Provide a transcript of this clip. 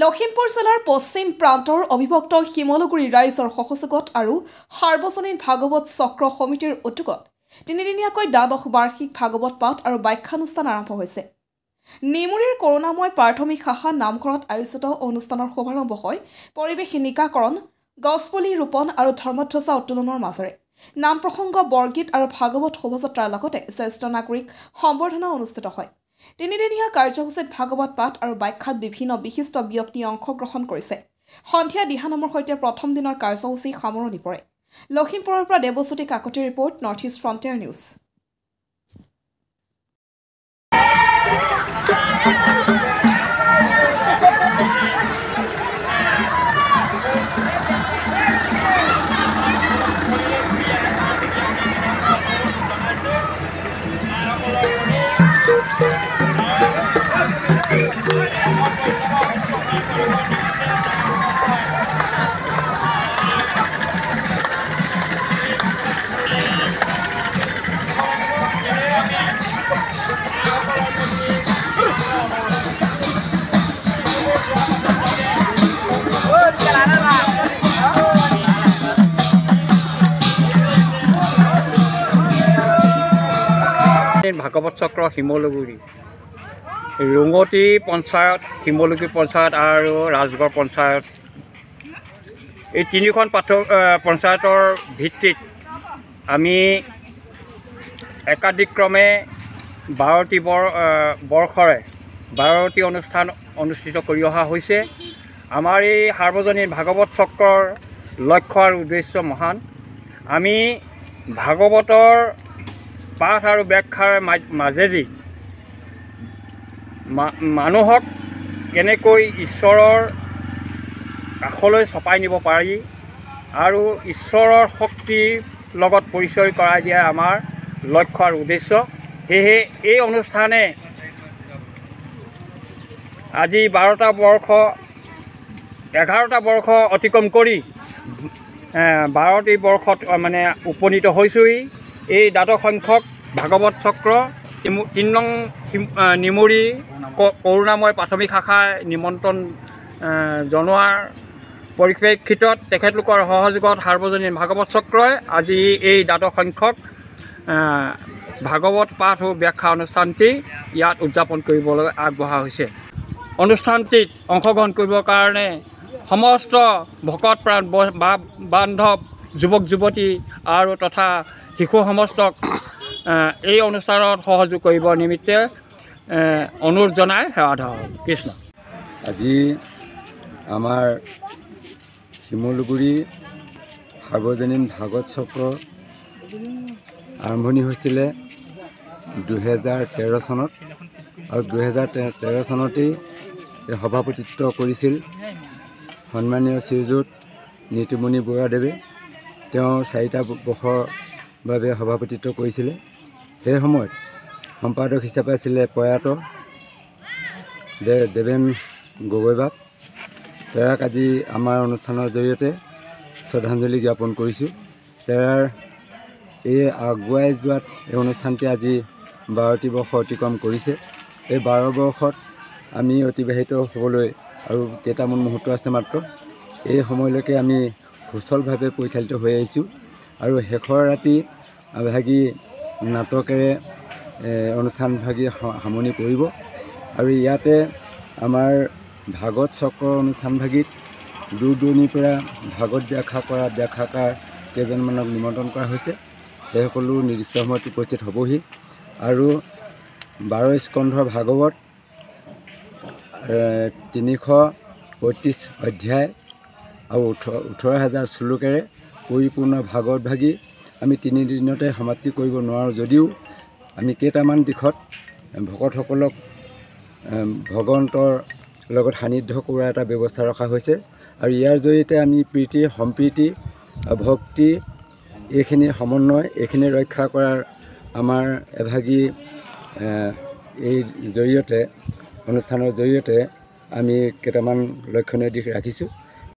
লখিমপুৰ জিলাৰ পশ্চিম প্ৰান্তৰ অবিভক্ত শিমলুগুৰি ৰাইজৰ সহযোগত আৰু সাৰ্বজনীন ভাগৱত চক্ৰ সমিতিৰ উদ্যোগত তিনিদিনীয়াকৈ দ্বাদশ বাৰ্ষিক ভাগৱত পাঠ আৰু ব্যাখ্যানুষ্ঠান আৰম্ভ হৈছে। নিমুৰীৰ কৰোণাময় প্ৰাথমিক শাখা নামঘৰত আয়োজিত অনুষ্ঠানৰ শুভাৰম্ভ হয় পৰিৱেশ নিকাকৰণ, গছপুলি ৰোপণ আৰু ধৰ্মধ্বজা উত্তোলনৰ মাজেৰে। নাম প্ৰসংগ, বৰগীত আৰু ভাগৱত শোভাযাত্ৰাৰ লগতে জ্যেষ্ঠ নাগৰিক সম্বৰ্ধনা অনুষ্ঠিত হয়। তিনিদিনীয়া কাৰ্যসূচীত ভাগৱত পাঠ আৰু ব্যাখ্যাত বিভিন্ন বিশিষ্ট ব্যক্তিয়ে অংশগ্ৰহণ কৰিছে। সন্ধিয়া দিহানামৰ সৈতে প্ৰথম দিনৰ কাৰ্যসূচী সামৰণি পৰে। লখিমপুৰৰ পৰা দেৱজ্যোতি কাকতিৰ report, north east frontier news. Bhagawat Chakra Simaluguri, Rangati panchayat, Simaluguri panchayat আৰু ৰাজগড় পঞ্চায়ত, এই তিনিখন পঞ্চায়তৰ ভিত্তিত আমি একাদিক্ৰমে 12টি বৰ্ষৰে 12টি অনুষ্ঠান অনুষ্ঠিত কৰি অহা হৈছে। আমাৰ এই সাৰ্বজনীন ভাগৱত চক্ৰৰ লক্ষ্য আৰু উদ্দেশ্য মহান। আমি ভাগৱতৰ পাঠ আৰু ব্যাখ্যাৰ মাজেদি মানুহক কেনেকৈ ঈশ্বৰৰ কাষলৈ চপাই নিব পাৰি আৰু ঈশ্বৰৰ শক্তিৰ লগত পৰিচয় কৰাই দিয়া আমাৰ লক্ষ্য আৰু উদ্দেশ্য। সেয়েহে এই অনুষ্ঠানে আজি 11টা বৰ্ষ অতিক্ৰম কৰি 12টি বৰ্ষত মানে উপনীত হৈছোঁহি। এই দ্বাদশ সংখ্যক ভাগৱত চক্ৰ 3 নং নিমুৰী কৰোণাময় প্ৰাথমিক শাখাৰ নিমন্ত্ৰণ জনোৱাৰ পৰিপ্ৰেক্ষিতত তেখেতলোকৰ সহযোগত সাৰ্বজনীন ভাগৱত চক্ৰই আজি এই দ্বাদশ সংখ্যক ভাগৱত পাঠ আৰু ব্যাখ্যা অনুষ্ঠানটি ইয়াত উদযাপন কৰিবলৈ আগবঢ়া হৈছে। অনুষ্ঠানটিত অংশগ্ৰহণ কৰিবৰ কাৰণে সমস্ত ভকত প্ৰাণ বান্ধৱ, যুৱক যুৱতী আৰু তথা শিশু সমস্তক এই অনুষ্ঠানত সহযোগ কৰিবৰ নিমিত্তে অনুৰোধ জনাই সেৱা ধৰা হ'ল। কৃষ্ণ। আজি আমাৰ শিমলুগুৰি সাৰ্বজনীন ভাগৱত চক্ৰ আৰম্ভণি হৈছিলে 2013 চনত আৰু 2013 চনতেই সভাপতিত্ব কৰিছিল সন্মানীয় শ্ৰীযুত নীতিমণি বৰুৱাদেৱে। তেওঁ 4টা বৰ্ষৰ বাবে সভাপতিত্ব কৰিছিলে। সেই সময়ত সম্পাদক হিচাপে আছিলে প্ৰয়াত দেৱেন গগৈবাব। তেওঁক আজি আমাৰ অনুষ্ঠানৰ জৰিয়তে শ্ৰদ্ধাঞ্জলি জ্ঞাপন কৰিছোঁ। তেওঁৰ এই আগুৱাই যোৱাত এই অনুষ্ঠানটি আজি 12টি বৰ্ষ অতিক্ৰম কৰিছে। এই 12 বৰ্ষত আমি অতিবাহিত হ'বলৈ আৰু কেইটামান মুহূৰ্ত আছে মাত্ৰ। এই সময়লৈকে আমি সুচলভাৱে পৰিচালিত হৈ আহিছোঁ আৰু শেষৰ ৰাতি ভাগি নাটকেৰে অনুষ্ঠানভাগী সামৰণি পৰিব। আৰু ইয়াতে আমাৰ ভাগৱত চক্ৰৰ অনুষ্ঠানভাগীত দূৰ দূৰণিৰ পৰা ভাগৱত ব্যাখ্যা কৰা ব্যাখ্যাকাৰ কেইজনমানক নিমন্ত্ৰণ কৰা হৈছে। সেই সকলো নিৰ্দিষ্ট সময়ত উপস্থিত হ'বহি আৰু 12 স্কন্ধৰ ভাগৱত 335 অধ্যায় আৰু 18,000 শ্লোকেৰে পৰিপূৰ্ণ ভাগৱত ভাগি আমি 3 দিনতে সমাপ্তি কৰিব নোৱাৰোঁ যদিও আমি কেইটামান দিশত ভকতসকলক ভগৱন্তৰ লগত সান্নিধ্য কৰাৰ এটা ব্যৱস্থা ৰখা হৈছে। আৰু ইয়াৰ জৰিয়তে আমি প্ৰীতি, সম্প্ৰীতি, ভক্তি, এইখিনি সমন্বয়, এইখিনি ৰক্ষা কৰাৰ আমাৰ এভাগী এই জৰিয়তে অনুষ্ঠানৰ জৰিয়তে আমি কেইটামান লক্ষণীয় দিশ ৰাখিছোঁ।